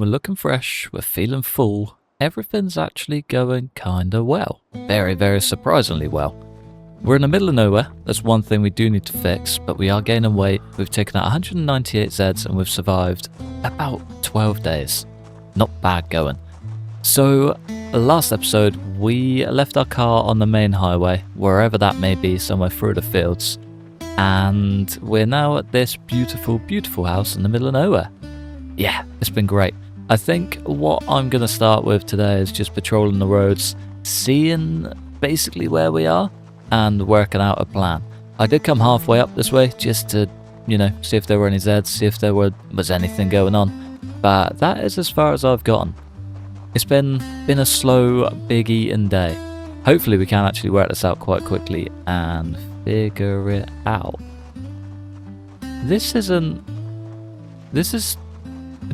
We're looking fresh, we're feeling full. Everything's actually going kinda well. Very, very surprisingly well. We're in the middle of nowhere. That's one thing we do need to fix, but we are gaining weight. We've taken out 198 Zeds and we've survived about 12 days. Not bad going. So, last episode, we left our car on the main highway, wherever that may be, somewhere through the fields. And we're now at this beautiful, beautiful house in the middle of nowhere. Yeah, it's been great. I think what I'm going to start with today is just patrolling the roads, seeing basically where we are, and working out a plan. I did come halfway up this way just to, see if there were any Zeds, see if there was anything going on. But that is as far as I've gotten. It's been a slow, big eating day. Hopefully we can actually work this out quite quickly and figure it out.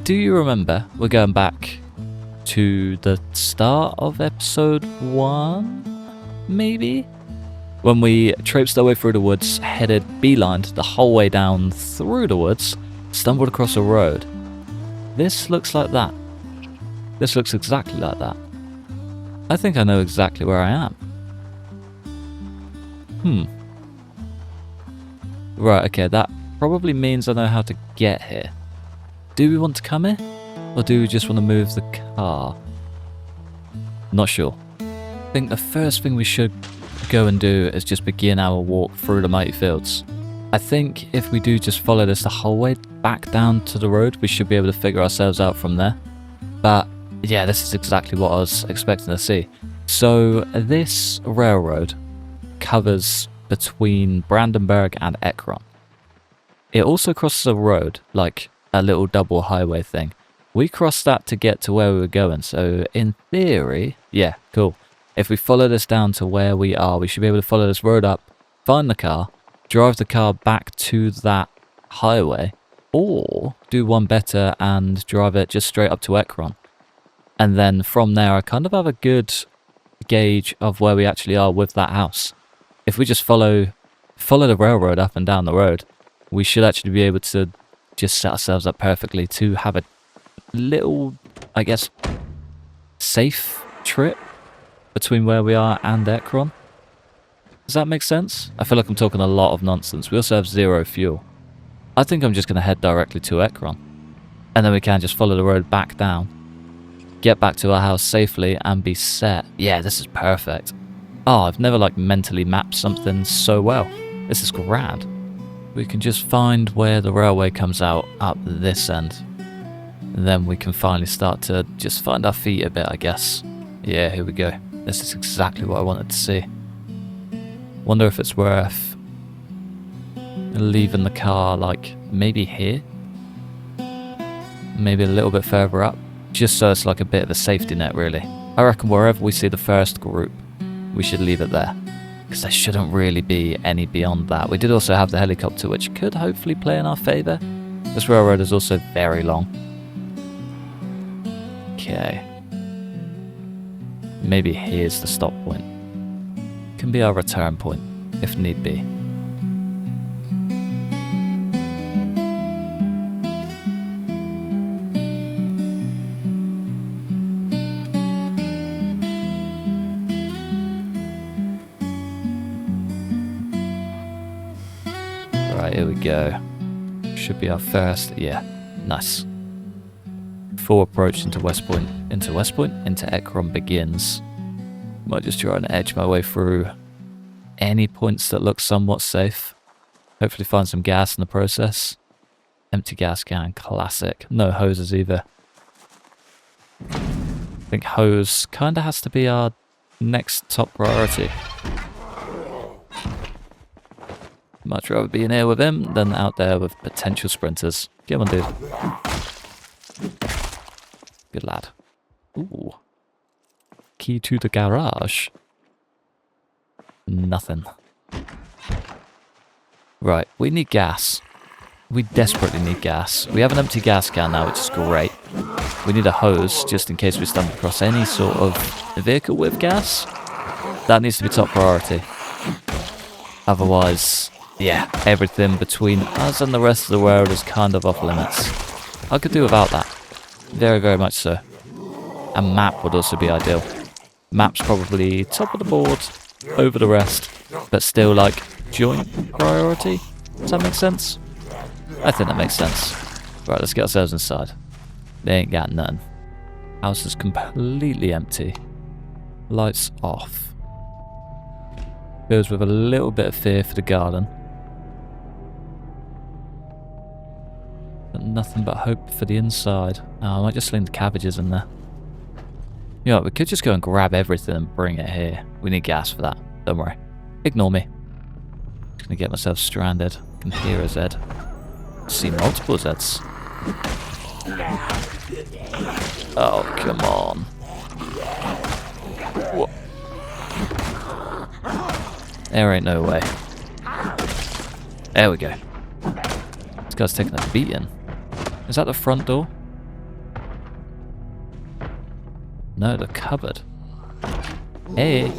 Do you remember? We're going back to the start of episode 1, maybe? When we traipsed our way through the woods, headed beelined the whole way down through the woods, stumbled across a road. This looks like that. This looks exactly like that. I think I know exactly where I am. Right, okay, that probably means I know how to get here. Do we want to come here? Or do we just want to move the car? Not sure. I think the first thing we should go and do is just begin our walk through the mighty fields. I think if we do just follow this the whole way back down to the road, we should be able to figure ourselves out from there. But yeah, this is exactly what I was expecting to see. So this railroad covers between Brandenburg and Ekron. It also crosses a road, like a little double highway thing. We crossed that to get to where we were going, so in theory, yeah, cool. If we follow this down to where we are, we should be able to follow this road up, find the car, drive the car back to that highway, or do one better and drive it just straight up to Ekron. And then from there, I kind of have a good gauge of where we actually are with that house. If we just follow the railroad up and down the road, we should actually be able to just set ourselves up perfectly to have a little, I guess, safe trip between where we are and Ekron. Does that make sense? I feel like I'm talking a lot of nonsense. We also have 0 fuel. I think I'm just going to head directly to Ekron. And then we can just follow the road back down, get back to our house safely and be set. Yeah, this is perfect. Oh, I've never mentally mapped something so well. This is grand. We can just find where the railway comes out up this end. And then we can finally start to just find our feet a bit, I guess. Yeah, here we go. This is exactly what I wanted to see. Wonder if it's worth leaving the car maybe here? Maybe a little bit further up? Just so it's like a bit of a safety net, really. I reckon wherever we see the first group, we should leave it there. Because there shouldn't really be any beyond that. We did also have the helicopter, which could hopefully play in our favour. This railroad is also very long. Okay. Maybe here's the stop point. Can be our return point, if need be. Right, here we go. Should be our first. Yeah, nice. Full approach into West Point. Into Ekron begins. Might just try and edge my way through any points that look somewhat safe. Hopefully find some gas in the process. Empty gas can, classic. No hoses either. I think hose kind of has to be our next top priority. Much rather be in here with him than out there with potential sprinters. Come on, dude. Good lad. Ooh. Key to the garage. Nothing. Right, we need gas. We desperately need gas. We have an empty gas can now, which is great. We need a hose, just in case we stumble across any sort of vehicle with gas. That needs to be top priority. Otherwise, yeah, everything between us and the rest of the world is kind of off limits. I could do without that. Very, very much so. A map would also be ideal. Map's probably top of the board over the rest, but still like joint priority. Does that make sense? I think that makes sense. Right, let's get ourselves inside. They ain't got none. House is completely empty. Lights off. Goes with a little bit of fear for the garden. But nothing but hope for the inside. Oh, I might just sling the cabbages in there. Yeah, we could just go and grab everything and bring it here. We need gas for that. Don't worry. Ignore me. I'm gonna get myself stranded. I can hear a Zed. I see multiple Zeds. Oh, come on. Whoa. There ain't no way. There we go. This guy's taking a beating. Is that the front door? No, the cupboard. Hey.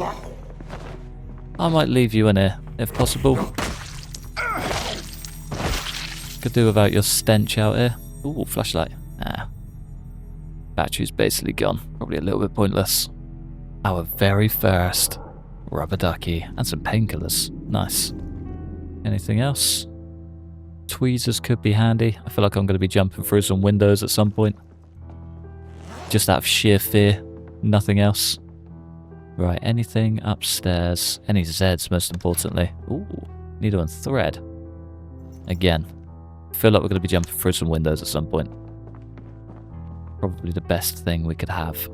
I might leave you in here, if possible. Could do without your stench out here. Ooh, flashlight. Ah. Battery's basically gone. Probably a little bit pointless. Our very first rubber ducky and some painkillers. Nice. Anything else? Tweezers could be handy. I feel like I'm going to be jumping through some windows at some point. Just out of sheer fear. Nothing else. Right, anything upstairs? Any Zeds, most importantly. Ooh, needle and thread. Again, I feel like we're going to be jumping through some windows at some point. Probably the best thing we could have.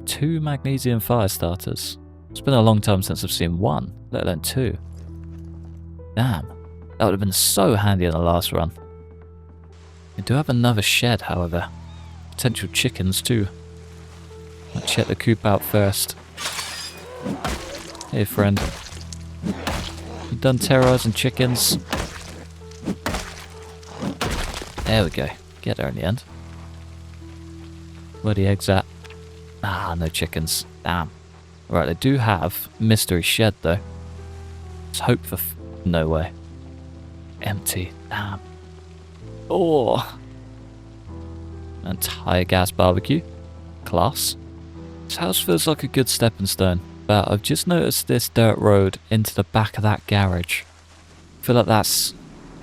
2 magnesium fire starters. It's been a long time since I've seen 1, let alone 2. Damn, that would have been so handy in the last run. We do have another shed, however. Potential chickens too. I'll check the coop out first. Hey friend. You done terrorizing chickens? There we go. Get there in the end. Where are the eggs at? Ah, no chickens. Damn. Right, they do have mystery shed though. Let's hope for no way. Empty. Damn. Oh. Entire gas barbecue. Class. This house feels like a good stepping stone, but I've just noticed this dirt road into the back of that garage. I feel like that's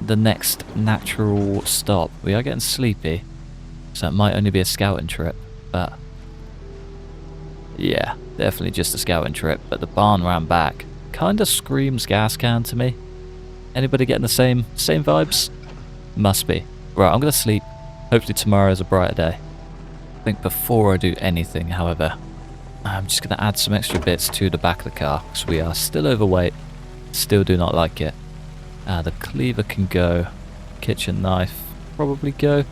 the next natural stop. We are getting sleepy, so it might only be a scouting trip, but yeah, definitely just a scouting trip. But the barn round back kind of screams gas can to me. Anybody getting the same vibes? Must be. Right, I'm gonna sleep. Hopefully tomorrow is a brighter day. I think before I do anything, however, I'm just going to add some extra bits to the back of the car because we are still overweight. Still do not like it. The cleaver can go. Kitchen knife probably go.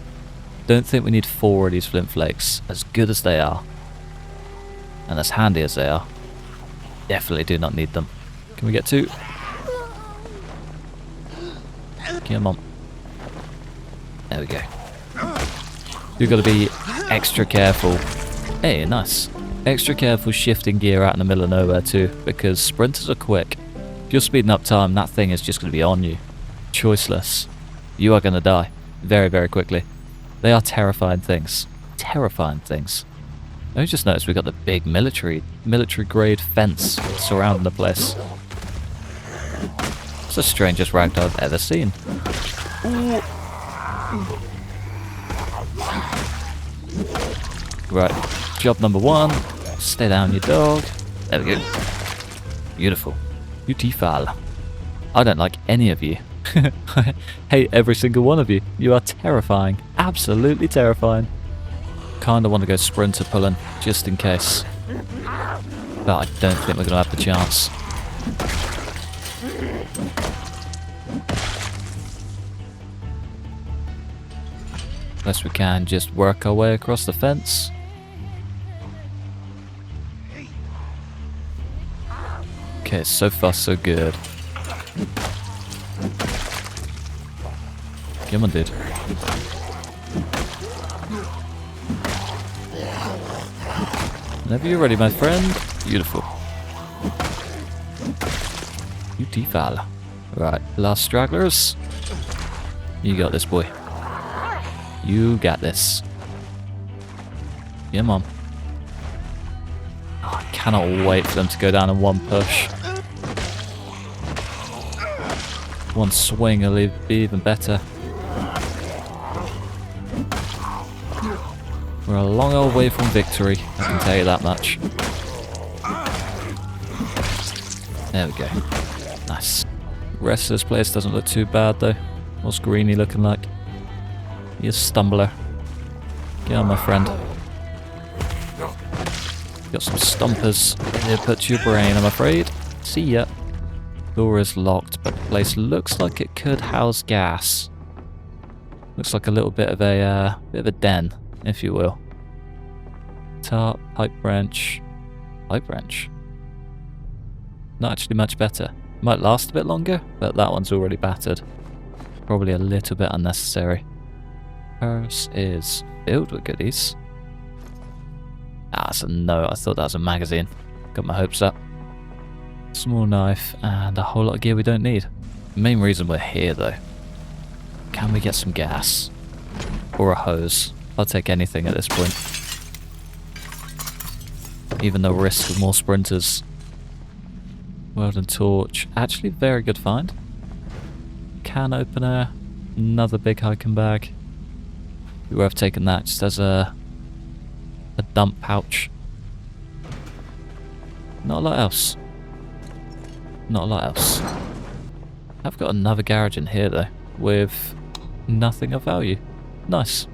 Don't think we need 4 of these flint flakes, as good as they are. And as handy as they are. Definitely do not need them. Can we get 2? Come on. There we go. We've got to be extra careful. Hey, nice. Extra careful shifting gear out in the middle of nowhere too, because sprinters are quick. If you're speeding up time, that thing is just going to be on you. Choiceless. You are going to die. Very, very quickly. They are terrifying things. Terrifying things. I just noticed we got the big military grade fence surrounding the place. It's the strangest ragdoll I've ever seen. Ooh. Right, job number 1. Stay down, you dog. There we go. Beautiful. Beautiful. I don't like any of you. I hate every single one of you. You are terrifying. Absolutely terrifying. Kinda want to go sprinter pulling, just in case. But I don't think we're going to have the chance. Unless we can just work our way across the fence. Okay, so far so good. Come on, dude. Whenever you're ready, my friend. Beautiful. Beautiful. Right, last stragglers. You got this, boy. You got this. Come on. Oh, I cannot wait for them to go down in one push. One swing will be even better. We're a long old way from victory, I can tell you that much. There we go. Nice. The rest of this place doesn't look too bad though. What's Greeny looking like? You stumbler. Get on, my friend. Got some stompers here put to your brain, I'm afraid. See ya. Door is locked, but the place looks like it could house gas. Looks like a little bit of a den, if you will. Tarp, pipe wrench. Pipe wrench. Not actually much better. Might last a bit longer, but that one's already battered. Probably a little bit unnecessary. Purse is filled with goodies. Ah, that's a note. I thought that was a magazine. Got my hopes up. Small knife and a whole lot of gear we don't need. The main reason we're here though. Can we get some gas? Or a hose? I'll take anything at this point. Even the risk of more sprinters. Welding torch. Actually very good find. Can opener. Another big hiking bag. Be worth taking that just as a dump pouch. Not a lot else. Not a lot else. I've got another garage in here though, with nothing of value. Nice.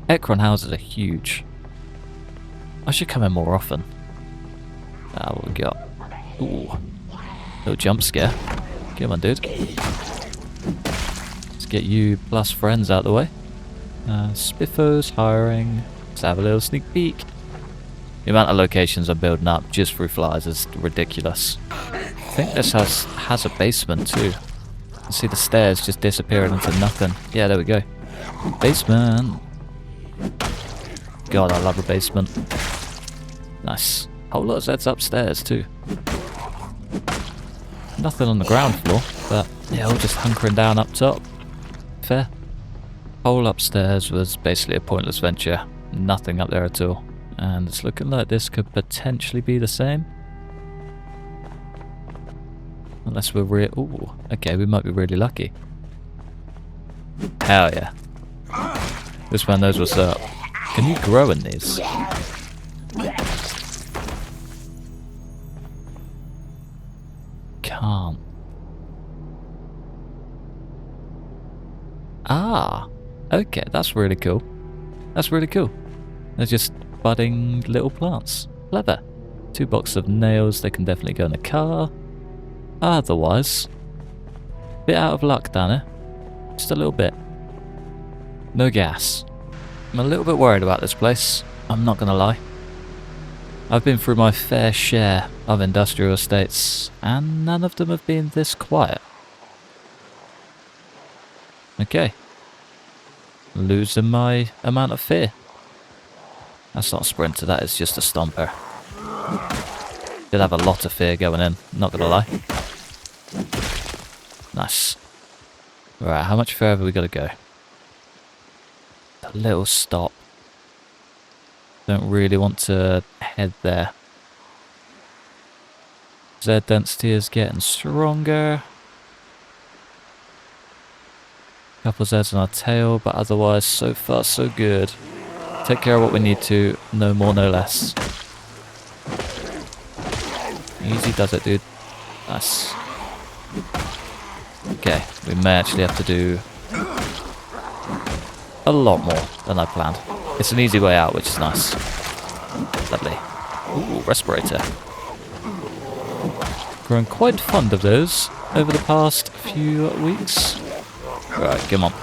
Ekron houses are huge. I should come in more often. Ah, what we got? Ooh. Little jump scare. Come on, dude. Let's get you plus friends out of the way. Spiffos hiring. Let's have a little sneak peek. The amount of locations I'm building up just through flies is ridiculous. I think this has a basement too. You see the stairs just disappearing into nothing. Yeah, there we go. Basement. God, I love a basement. Nice. Whole lot of Zeds upstairs too. Nothing on the ground floor, but yeah, all just hunkering down up top. Fair. Whole upstairs was basically a pointless venture. Nothing up there at all. And it's looking like this could potentially be the same. Unless we're ooh, okay, we might be really lucky. Hell yeah. This man knows what's up. Can you grow in these? Can't. Ah, okay, that's really cool. That's really cool. They're just budding little plants. Clever. 2 boxes of nails, they can definitely go in a car. Otherwise, bit out of luck down here. Just a little bit. No gas. I'm a little bit worried about this place, I'm not gonna lie. I've been through my fair share of industrial estates, and none of them have been this quiet. Okay. Losing my amount of fear. That's not a sprinter, that is just a stomper. Did have a lot of fear going in, not gonna lie. Nice. Right, how much further we gotta go? A little stop. Don't really want to head there. Z density is getting stronger. Couple Zeds on our tail, but otherwise so far so good. Take care of what we need to, no more no less. Easy does it, dude. Nice. Okay, we may actually have to do a lot more than I planned. It's an easy way out, which is nice. Lovely. Ooh, respirator. Grown quite fond of those over the past few weeks. Right, come on.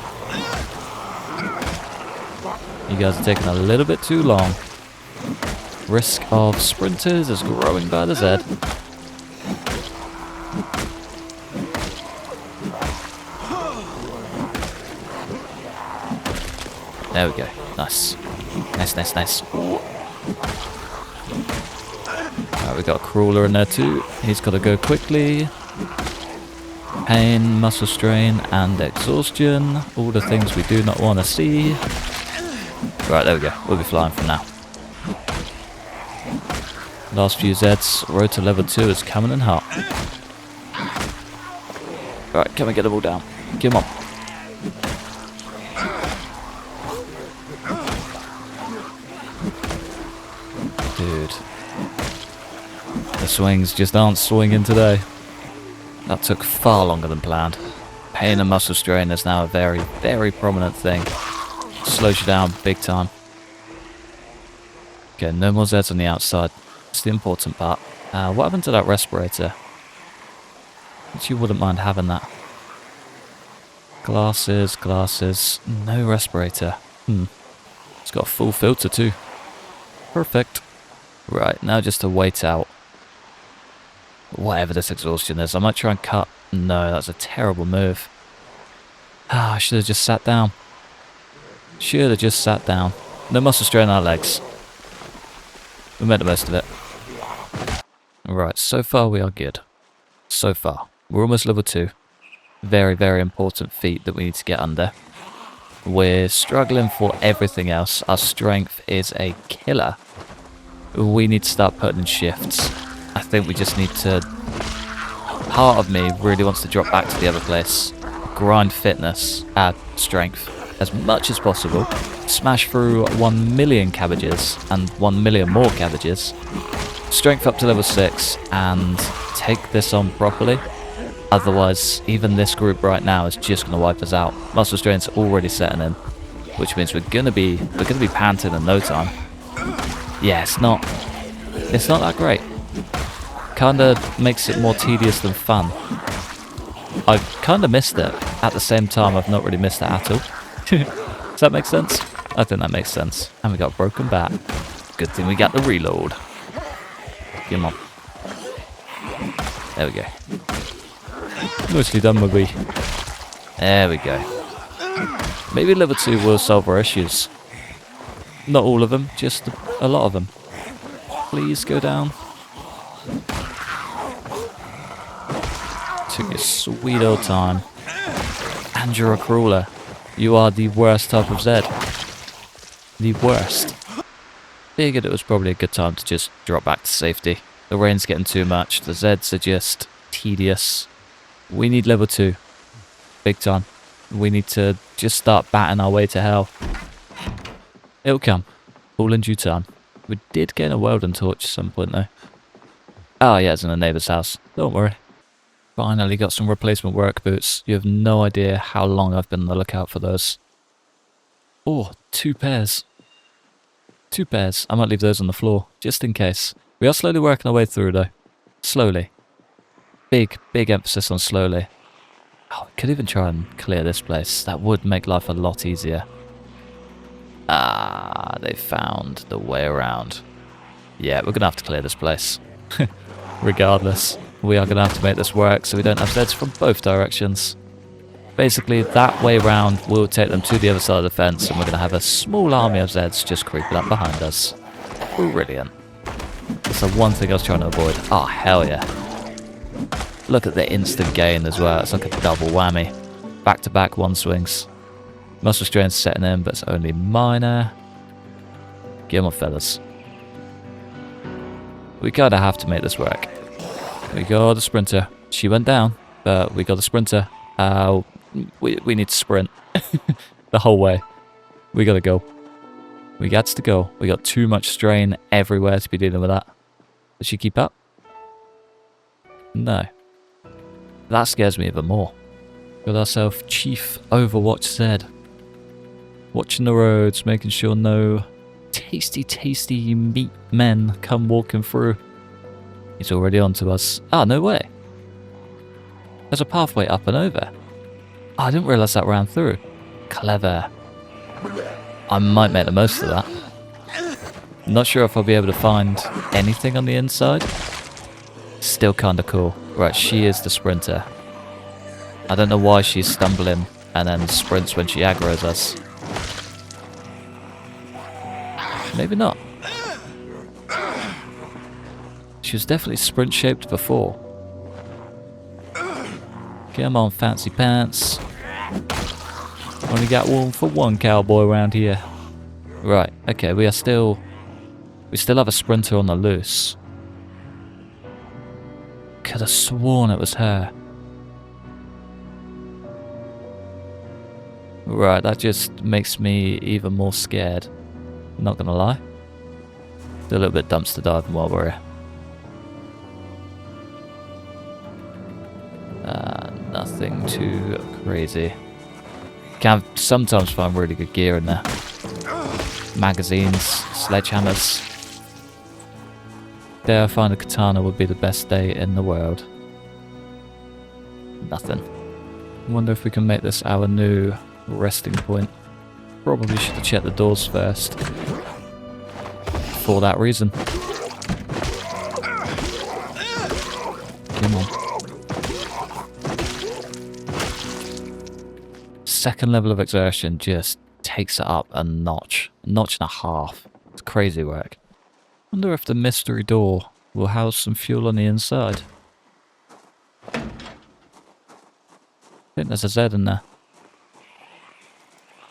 You guys are taking a little bit too long. Risk of sprinters is growing by the Z. There we go. Nice. Nice, nice, nice. Right, we got a crawler in there too. He's got to go quickly. Pain, muscle strain, and exhaustion. All the things we do not want to see. Right, there we go. We'll be flying from now. Last few Zeds, road to level 2 is coming in hot. Alright, can we get them all down? Come on. Dude. The swings just aren't swinging today. That took far longer than planned. Pain and muscle strain is now a very, very prominent thing. Slows you down big time. Okay, no more Zeds on the outside. It's the important part. What happened to that respirator? You wouldn't mind having that. Glasses, glasses. No respirator. It's got a full filter too. Perfect. Right, now just to wait out. Whatever this exhaustion is. I might try and cut. No, that's a terrible move. I should have just sat down. Should have just sat down. No muscle strain on our legs. We made the most of it. Right, so far we are good. So far. We're almost level 2. Very, very important feat that we need to get under. We're struggling for everything else. Our strength is a killer. We need to start putting in shifts. I think we just need to... Part of me really wants to drop back to the other place. Grind fitness, add strength as much as possible. Smash through 1 million cabbages and 1 million more cabbages. Strength up to level 6 and take this on properly. Otherwise, even this group right now is just going to wipe us out. Muscle strain's already setting in, which means we're going to be panting in no time. Yeah, it's not that great. Kinda makes it more tedious than fun. I've kinda missed it. At the same time, I've not really missed it at all. Does that make sense? I think that makes sense. And we got a broken bat. Good thing we got the reload. Come on. There we go. Mostly done with we. There we go. Maybe level 2 will solve our issues. Not all of them, just a lot of them. Please go down. Took your sweet old time. And you're a crawler. You are the worst type of Zed. The worst. Figured it was probably a good time to just drop back to safety. The rain's getting too much. The Zeds are just tedious. We need level 2. Big time. We need to just start batting our way to hell. It'll come. All in due time. We did gain a welding torch at some point though. Oh yeah, it's in the neighbour's house. Don't worry. Finally got some replacement work boots. You have no idea how long I've been on the lookout for those. Oh, 2 pairs. 2 pairs. I might leave those on the floor, just in case. We are slowly working our way through though. Slowly. Big emphasis on slowly. Oh, we could even try and clear this place. That would make life a lot easier. Ah, they found the way around. Yeah, we're going to have to clear this place. Regardless, we are going to have to make this work so we don't have Zeds from both directions. Basically, that way round will take them to the other side of the fence and we're going to have a small army of Zeds just creeping up behind us. Brilliant. That's the one thing I was trying to avoid. Oh, hell yeah. Look at the instant gain as well. It's like a double whammy. Back-to-back 1 swings. Muscle strain's setting in, but it's only minor. Get on, fellas. We kind of have to make this work. We got the sprinter. She went down, but we got the sprinter. We need to sprint the whole way. We gotta go. We got to go. We got too much strain everywhere to be dealing with that. Does she keep up? No. That scares me even more. Got ourselves Chief Overwatch Zed. Watching the roads, making sure no tasty meat men come walking through. He's already on to us. Ah, no way. There's a pathway up and over. Oh, I didn't realise that ran through. Clever. I might make the most of that. Not sure if I'll be able to find anything on the inside. Still kinda cool. Right, she is the sprinter. I don't know why she's stumbling and then sprints when she aggroes us. Maybe not. She was definitely sprint shaped before. Come on, fancy pants. Only got room for 1 cowboy around here. Right, okay, we still have a sprinter on the loose. could have sworn it was her. Right, that just makes me even more scared. Not gonna lie. Do a little bit dumpster diving while we're here. Nothing too crazy. Can sometimes find really good gear in there. Magazines, sledgehammers. Dare I find a katana would be the best day in the world. Nothing. I wonder if we can make this our new resting point. Probably should have checked the doors first. For that reason. Come on. Second level of exertion just takes it up a notch. A notch and a half. It's crazy work. Wonder if the mystery door will house some fuel on the inside. I think there's a Zed in there.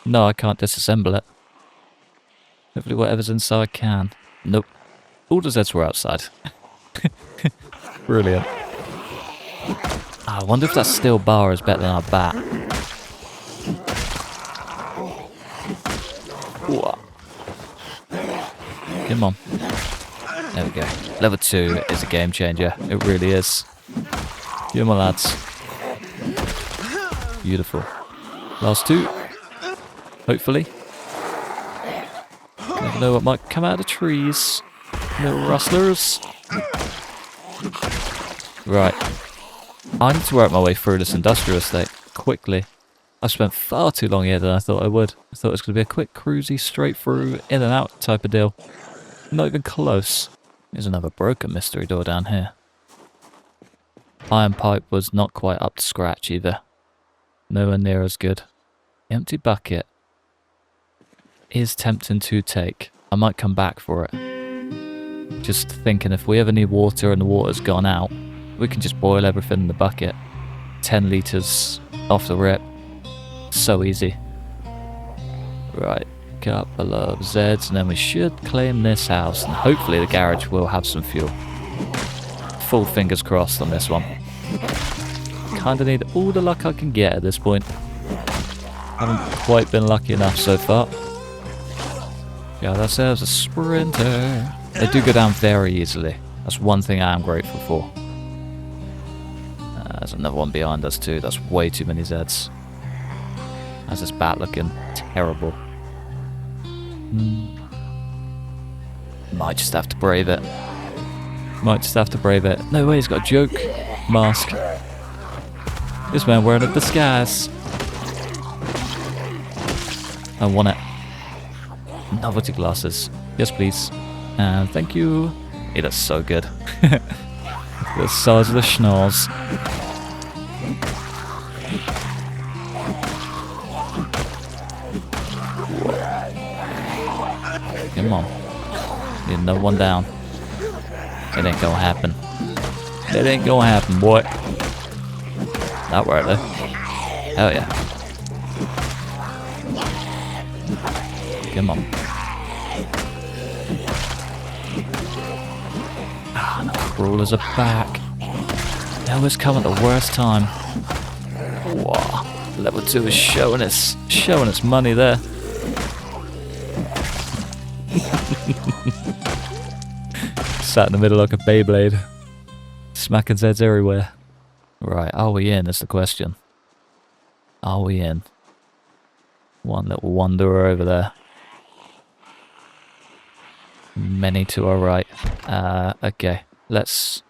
No, I can't disassemble it. Hopefully whatever's inside can. Nope. All the Zeds were outside. Brilliant. I wonder if that steel bar is better than our bat. Whoa. Come on. There we go. Level 2 is a game changer. It really is. You my lads. Beautiful. Last 2. Hopefully. Never know what might come out of the trees. Little rustlers. Right. I need to work my way through this industrial estate quickly. I spent far too long here than I thought I would. I thought it was going to be a quick cruisy, straight through, in and out type of deal. Not even close. There's another broken mystery door down here. Iron pipe was not quite up to scratch either. Nowhere near as good. Empty bucket is tempting to take. I might come back for it. Just thinking if we ever need water and the water's gone out, we can just boil everything in the bucket. 10 litres off the rip. So easy. Right, couple of Zeds and then we should claim this house and hopefully the garage will have some fuel. Full fingers crossed on this one. Kinda need all the luck I can get at this point. Haven't quite been lucky enough so far. Got ourselves a sprinter. They do go down very easily. That's one thing I am grateful for. There's another one behind us too. That's way too many Zeds. How's this bat looking? Terrible. Might just have to brave it. Might just have to brave it. No way, he's got a joke mask. This man wearing a disguise. I want it. Novelty glasses. Yes, please. And thank you. It is so good. The size of the schnoz. Come on. Need another one down. It ain't gonna happen. It ain't gonna happen, boy. That worked though. Hell yeah. Come on. Ah, no, crawlers are back. They always come at the worst time. Wow. Level 2 is showing its money there. Sat in the middle like a Beyblade. Smacking Zeds everywhere. Right, are we in is the question. Are we in? One little wanderer over there. Many to our right. Okay, let's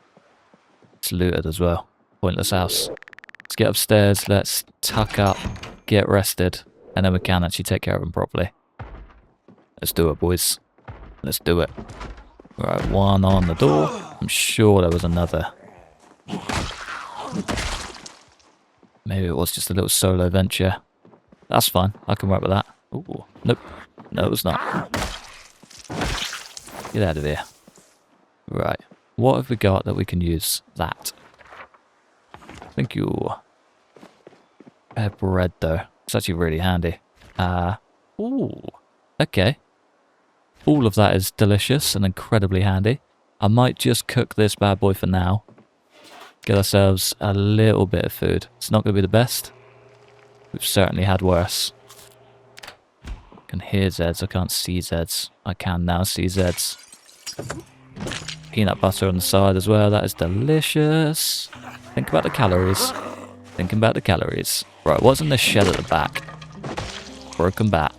loot it as well. Pointless house. Let's get upstairs, let's tuck up, get rested, and then we can actually take care of them properly. Let's do it, boys. Let's do it. Right, one on the door. I'm sure there was another. Maybe it was just a little solo venture. That's fine. I can work with that. Ooh, nope. No, it was not. Get out of here. Right. What have we got that we can use? That. Thank you. Bread, though. It's actually really handy. Ooh. Okay. All of that is delicious and incredibly handy. I might just cook this bad boy for now. Get ourselves a little bit of food. It's not going to be the best. We've certainly had worse. I can hear Zeds. I can't see Zeds. I can now see Zeds. Peanut butter on the side as well. That is delicious. Think about the calories. Thinking about the calories. Right, what's in this shed at the back? Broken bat.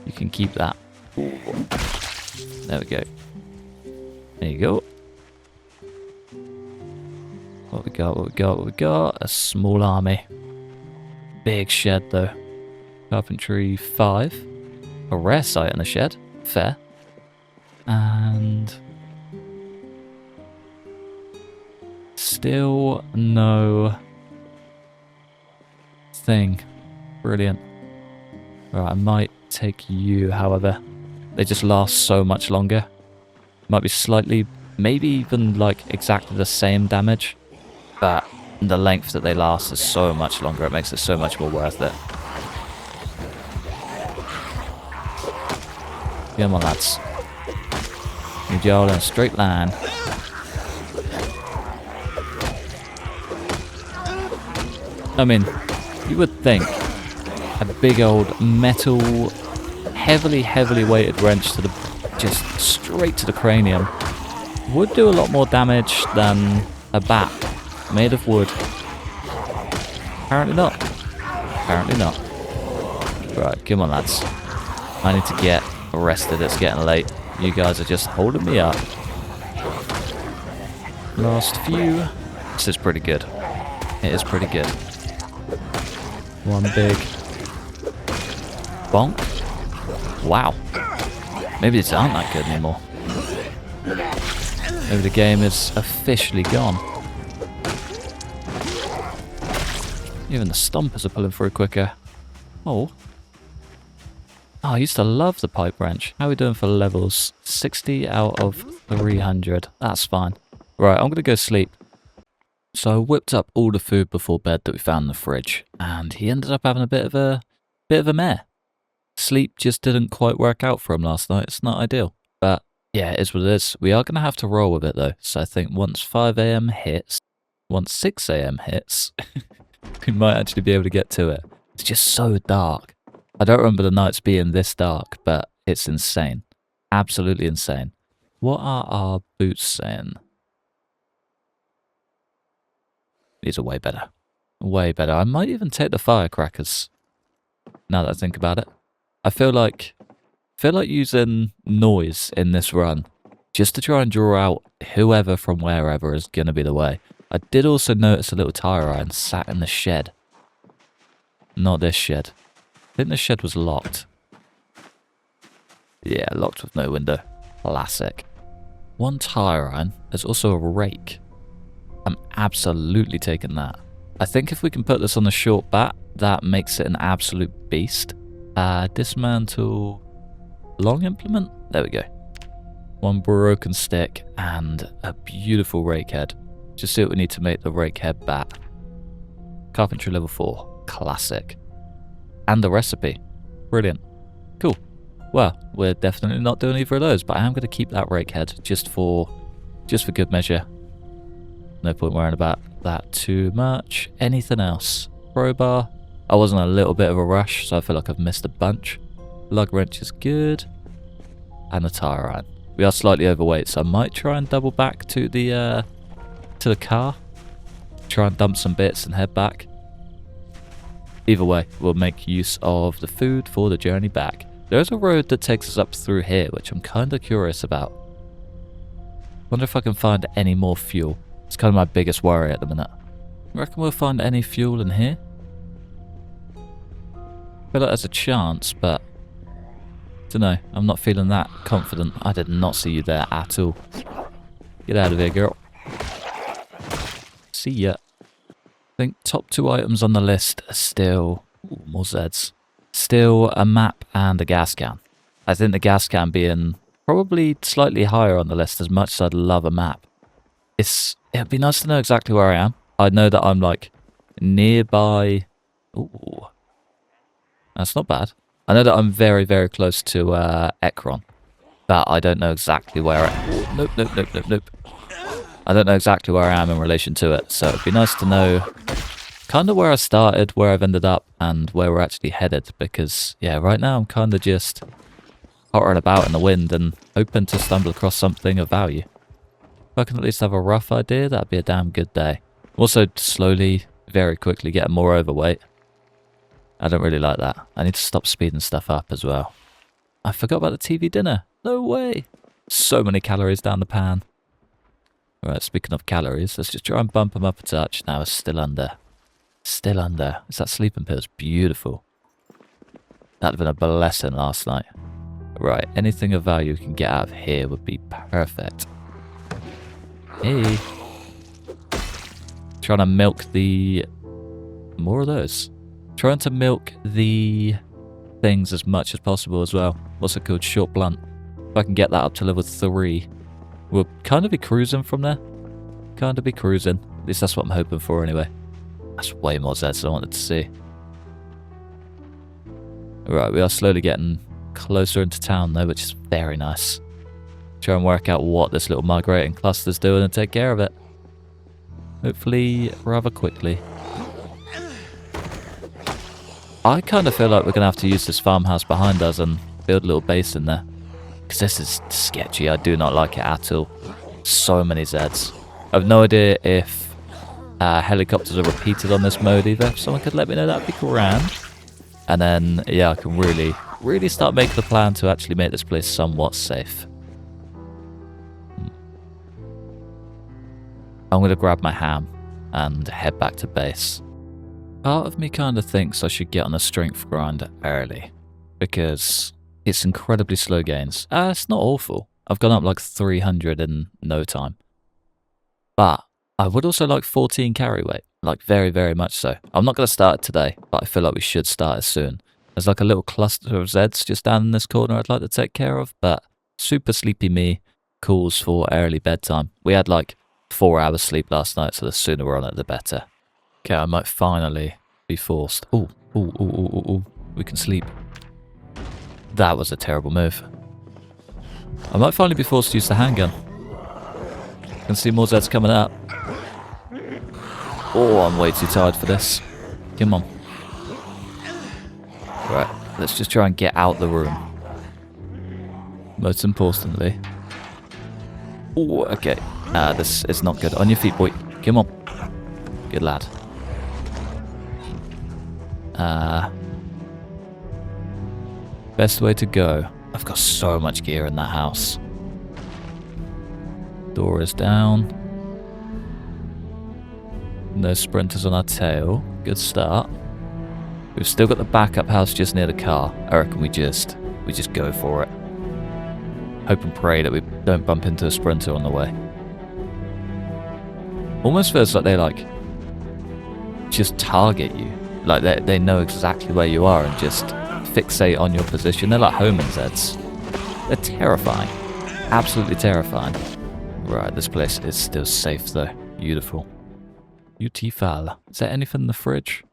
You can keep that. There we go. There you go. What we got, what we got, what we got? A small army. Big shed though. Carpentry 5. A rare sight in a shed. Fair. And... still no... thing. Brilliant. Alright, I might take you, however. They just last so much longer. Might be slightly, maybe even like exactly the same damage. But the length that they last is so much longer. It makes it so much more worth it. Come on, lads. Need you all in a straight line. I mean, you would think a big old metal, heavily weighted wrench to the, just straight to the cranium would do a lot more damage than a bat made of wood. Apparently not. Apparently not. Right, come on, lads. I need to get arrested. It's getting late. You guys are just holding me up. Last few. This is pretty good. It is pretty good. One big bonk. Wow. Maybe these aren't that good anymore. Maybe the game is officially gone. Even the stompers are pulling through quicker. Oh. Oh, I used to love the pipe wrench. How are we doing for levels? 60 out of 300. That's fine. Right, I'm going to go sleep. So I whipped up all the food before bed that we found in the fridge, and he ended up having a bit of a mare. Sleep just didn't quite work out for him last night. It's not ideal. But yeah, it is what it is. We are going to have to roll with it though. So I think once 5 AM hits, once 6 AM hits, we might actually be able to get to it. It's just so dark. I don't remember the nights being this dark, but it's insane. Absolutely insane. What are our boots saying? These are way better. Way better. I might even take the firecrackers. Now that I think about it. I feel like using noise in this run just to try and draw out whoever from wherever is going to be the way. I did also notice a little tire iron sat in the shed. Not this shed. I think the shed was locked. Yeah, locked with no window. Classic. One tire iron. There's also a rake. I'm absolutely taking that. I think if we can put this on the short bat, that makes it an absolute beast. Dismantle long implement. There we go. One broken stick and a beautiful rake head. Just see what we need to make the rake head bat. Carpentry level 4. Classic. And the recipe. Brilliant. Cool. Well, we're definitely not doing either of those, but I am going to keep that rake head just for good measure. No point worrying about that too much. Anything else? Crowbar. I was in a little bit of a rush, so I feel like I've missed a bunch. Lug wrench is good. And a tire iron. We are slightly overweight, so I might try and double back to the car. Try and dump some bits and head back. Either way, we'll make use of the food for the journey back. There's a road that takes us up through here, which I'm kind of curious about. Wonder if I can find any more fuel. It's kind of my biggest worry at the minute. Reckon we'll find any fuel in here? I feel like there's a chance, but don't know. I'm not feeling that confident. I did not see you there at all. Get out of here, girl. See ya. I think top 2 items on the list are still... Ooh, more Zeds. Still a map and a gas can. I think the gas can being probably slightly higher on the list as much as I'd love a map. It'd be nice to know exactly where I am. I know that I'm like nearby... Ooh. That's not bad. I know that I'm very, very close to Ekron. But I don't know exactly where Nope. I don't know exactly where I am in relation to it, so it'd be nice to know kind of where I started, where I've ended up, and where we're actually headed, because, yeah, right now I'm kind of just hottering about in the wind and hoping to stumble across something of value. If I can at least have a rough idea, that'd be a damn good day. Also, slowly, very quickly getting more overweight. I don't really like that. I need to stop speeding stuff up as well. I forgot about the TV dinner. No way. So many calories down the pan. Alright, speaking of calories, let's just try and bump them up a touch. Now it's still under. Still under. It's that sleeping pills. Beautiful. That'd have been a blessing last night. Right, anything of value we can get out of here would be perfect. Hey. Trying to milk the... More of those. Trying to milk the things as much as possible as well. What's it called? Short blunt. If I can get that up to level 3, we'll kind of be cruising from there. Kind of be cruising. At least that's what I'm hoping for anyway. That's way more Zeds than I wanted to see. Right, we are slowly getting closer into town though, which is very nice. Try and work out what this little migrating cluster's doing and take care of it. Hopefully rather quickly. I kind of feel like we're going to have to use this farmhouse behind us and build a little base in there. Because this is sketchy. I do not like it at all. So many Zeds. I have no idea if helicopters are repeated on this mode either. If someone could let me know, that'd be grand. And then, yeah, I can really start making the plan to actually make this place somewhat safe. I'm going to grab my ham and head back to base. Part of me kind of thinks I should get on a strength grind early, because it's incredibly slow gains. It's not awful. I've gone up like 300 in no time. But I would also like 14 carry weight, like very, very much so. I'm not going to start it today, but I feel like we should start it soon. There's like a little cluster of Zeds just down in this corner I'd like to take care of, but super sleepy me calls for early bedtime. We had like 4 hours sleep last night, so the sooner we're on it, the better. Okay, I might finally be forced. Ooh, we can sleep. That was a terrible move. I might finally be forced to use the handgun. I can see more Zeds coming up. Oh, I'm way too tired for this. Come on. Right, let's just try and get out the room. Most importantly. Oh, okay. This is not good. On your feet, boy. Come on. Good lad. Best way to go. I've got so much gear in that house. Door is down. No sprinters on our tail. Good start. We've still got the backup house just near the car. I reckon we just go for it. Hope and pray that we don't bump into a sprinter on the way. Almost feels like they just target you. Like they know exactly where you are and just fixate on your position. They're like homing Zeds. They're terrifying. Absolutely terrifying. Right, this place is still safe though. Beautiful. Beautiful. Is there anything in the fridge?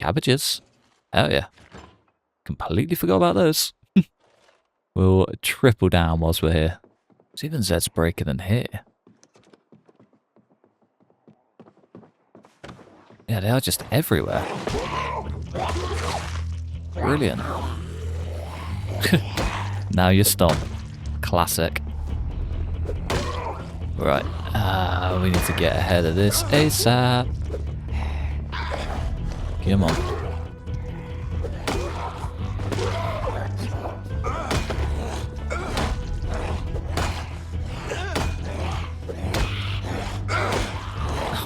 Cabbages? Oh yeah. Completely forgot about those. We'll triple down whilst we're here. There's even Zeds breaking in here. Yeah, they are just everywhere. Brilliant. Now you stop. Classic. Right. We need to get ahead of this ASAP. Come on.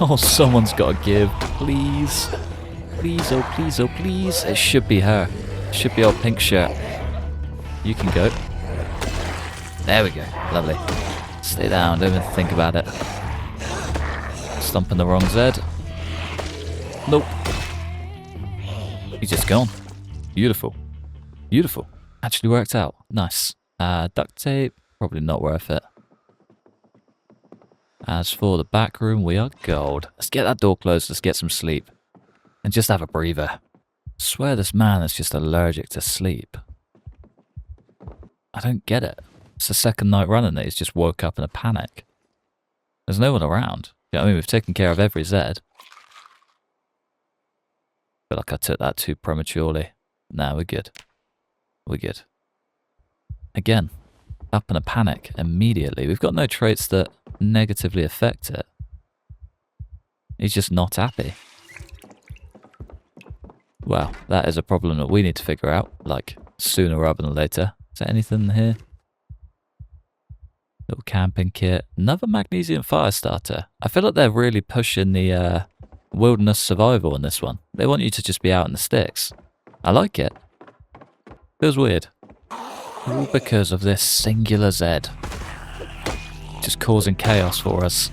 Oh, someone's got to give. Please. Please, oh please, oh please. It should be her. It should be our pink shirt. You can go. There we go. Lovely. Stay down. Don't even think about it. Stomping the wrong Zed. Nope. He's just gone. Beautiful. Beautiful. Actually worked out. Nice. Duct tape. Probably not worth it. As for the back room, we are gold. Let's get that door closed. Let's get some sleep. And just have a breather. I swear this man is just allergic to sleep. I don't get it. It's the second night running that he's just woke up in a panic. There's no one around. You know what I mean? We've taken care of every Zed. Feel like I took that too prematurely. Nah, we're good. We're good. Again, up in a panic immediately. We've got no traits that negatively affect it. He's just not happy. Well, that is a problem that we need to figure out, like, sooner rather than later. Is there anything here? Little camping kit. Another magnesium fire starter. I feel like they're really pushing the wilderness survival in this one. They want you to just be out in the sticks. I like it. Feels weird. All because of this singular Zed. Just causing chaos for us.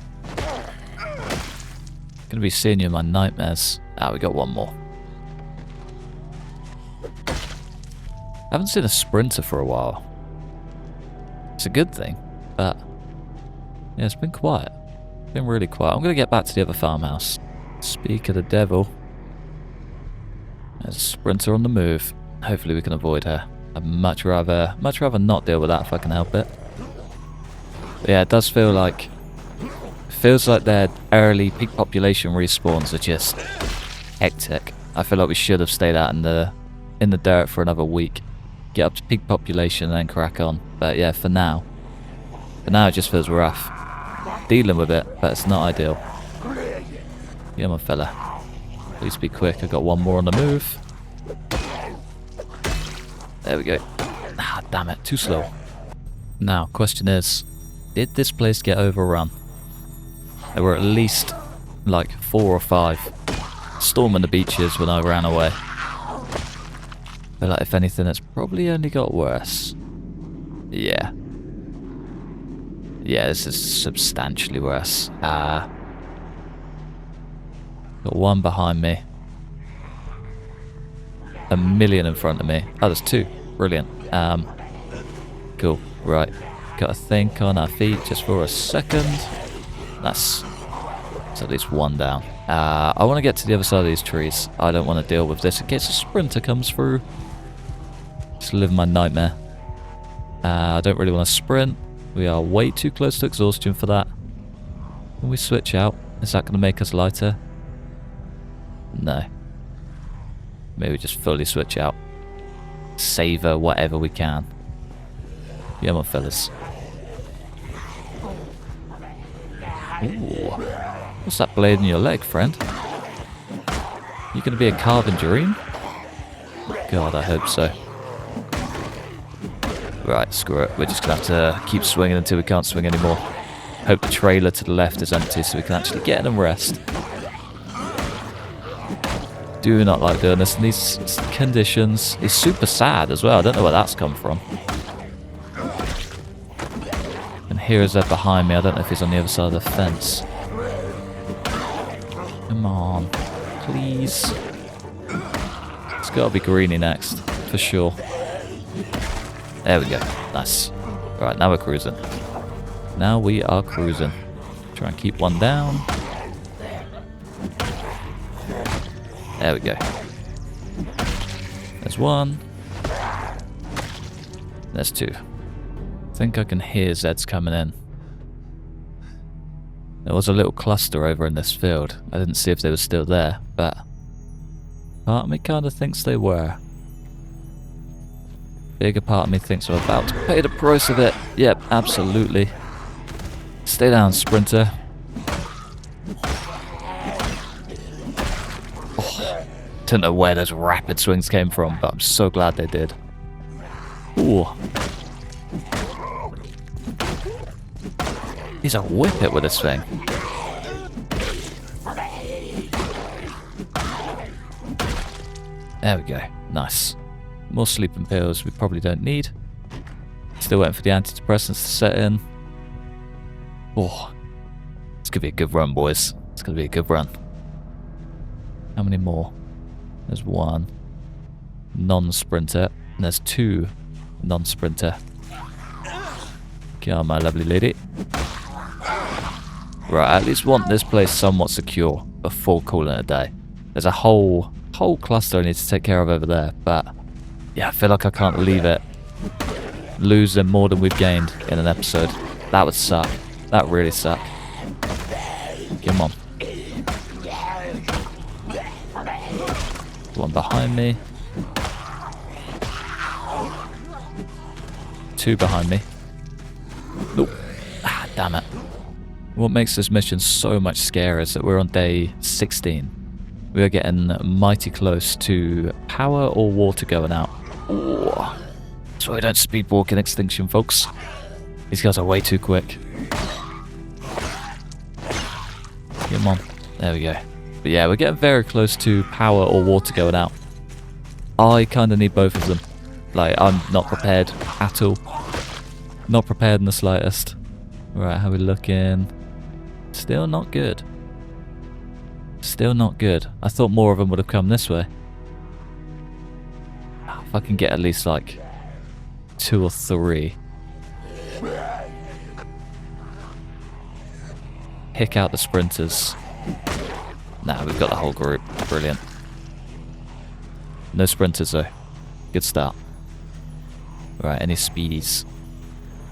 Gonna be seeing you in my nightmares. Ah, we got one more. I haven't seen a sprinter for a while. It's a good thing, but yeah, it's been quiet. It's been really quiet. I'm gonna get back to the other farmhouse. Speak of the devil. There's a sprinter on the move. Hopefully we can avoid her. I'd much rather not deal with that if I can help it. But yeah, it does feel like their early peak population respawns are just hectic. I feel like we should have stayed out in the dirt for another week. Get up to peak population and then crack on. But yeah, for now it just feels rough. Dealing with it, but it's not ideal. Yeah, my fella. Please be quick. I got one more on the move. There we go. Ah, damn it. Too slow. Now, question is, did this place get overrun? There were at least, like, 4 or 5 storming the beaches when I ran away. But like, if anything, it's probably only got worse. Yeah. Yeah, this is substantially worse. Got one behind me. A million in front of me. Oh, there's 2. Brilliant. Cool. Right. Gotta think on our feet just for a second. That's at least one down. I want to get to the other side of these trees. I don't want to deal with this in case a sprinter comes through. Just live my nightmare. I don't really want to sprint. We are way too close to exhaustion for that. When we switch out, is that going to make us lighter? No. Maybe just fully switch out. Savor whatever we can. Yeah, my fellas. Ooh. What's that blade in your leg, friend? You gonna be a carving dream? God, I hope so. Right, screw it. We're just gonna have to keep swinging until we can't swing anymore. Hope the trailer to the left is empty so we can actually get in and rest. Do not like doing this in these conditions. He's super sad as well. I don't know where that's come from. And here is Zed behind me. I don't know if he's on the other side of the fence. Come on. Please. It's got to be Greeny next. For sure. There we go. Nice. Right, now we're cruising. Now we are cruising. Try and keep one down. There we go. There's one. There's 2. I think I can hear Zeds coming in. There was a little cluster over in this field. I didn't see if they were still there, but part of me kind of thinks they were. Bigger part of me thinks I'm about to pay the price of it. Yep, absolutely. Stay down, sprinter. Oh, don't know where those rapid swings came from, but I'm so glad they did. Ooh. He's a whippet with this thing. There we go. Nice. More sleeping pills we probably don't need. Still waiting for the antidepressants to set in. Oh. It's going to be a good run, boys. It's going to be a good run. How many more? There's 1 non-sprinter. And there's 2 non-sprinter. Come on, my lovely lady. Right, I at least want this place somewhat secure before calling it a day. There's a whole cluster I need to take care of over there, but yeah, I feel like I can't leave it losing more than we've gained in an episode. That would suck. That would really suck. Come on. One behind me. 2 behind me. Nope. Ah, damn it. What makes this mission so much scarier is that we're on day 16. We are getting mighty close to power or water going out. Ooh. So we don't speed walk in Extinction, folks. These guys are way too quick. Come on. There we go. But yeah, we're getting very close to power or water going out. I kind of need both of them. Like, I'm not prepared at all. Not prepared in the slightest. Right, how we looking? Still not good. Still not good. I thought more of them would have come this way. If I can get at least like 2 or 3. Pick out the sprinters. Nah, we've got the whole group. Brilliant. No sprinters though. Good start. Right, any speedies?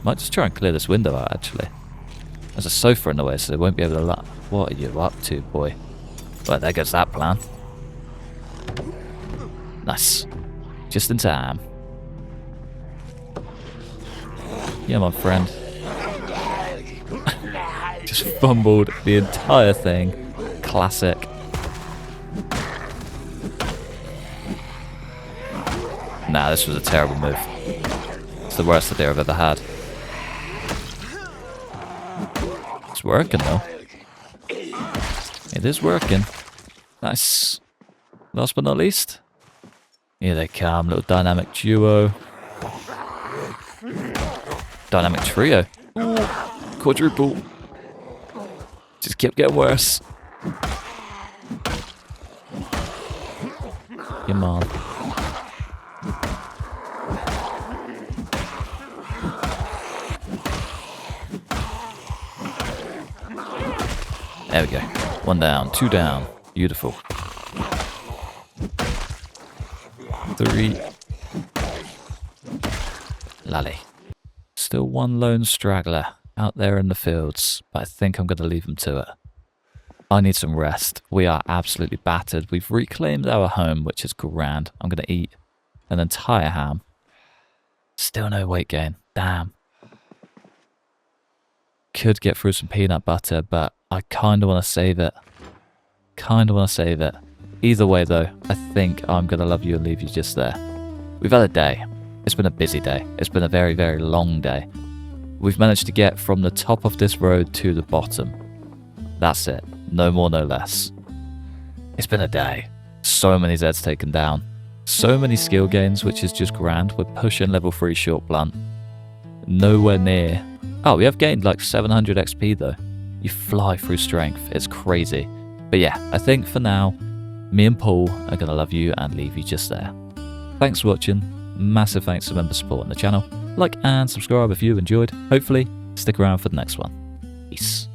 Might just try and clear this window out actually. There's a sofa in the way so they won't be able to look. What are you up to, boy? Well, there goes that plan. Nice. Just in time. Yeah, my friend. Just fumbled the entire thing. Classic. Nah, this was a terrible move. It's the worst idea I've ever had. It's working though. It is working. Nice. Last but not least. Here they come, little dynamic duo. Dynamic trio. Ooh, quadruple. Just kept getting worse. Come on. There we go. 1 down, 2 down. Beautiful. 3. Lally. Still 1 lone straggler out there in the fields, but I think I'm going to leave him to it. I need some rest. We are absolutely battered. We've reclaimed our home, which is grand. I'm going to eat an entire ham. Still no weight gain. Damn. Could get through some peanut butter, but I kind of want to save it. Either way though, I think I'm going to love you and leave you just there. We've had a day. It's been a busy day. It's been a very, very long day. We've managed to get from the top of this road to the bottom. That's it. No more, no less. It's been a day. So many Zeds taken down. So many skill gains, which is just grand. We're pushing level 3 short blunt. Nowhere near. Oh, we have gained like 700 XP though. You fly through strength. It's crazy. But yeah, I think for now, me and Paul are going to love you and leave you just there. Thanks for watching. Massive thanks to members supporting the channel. Like and subscribe if you enjoyed. Hopefully, stick around for the next one. Peace.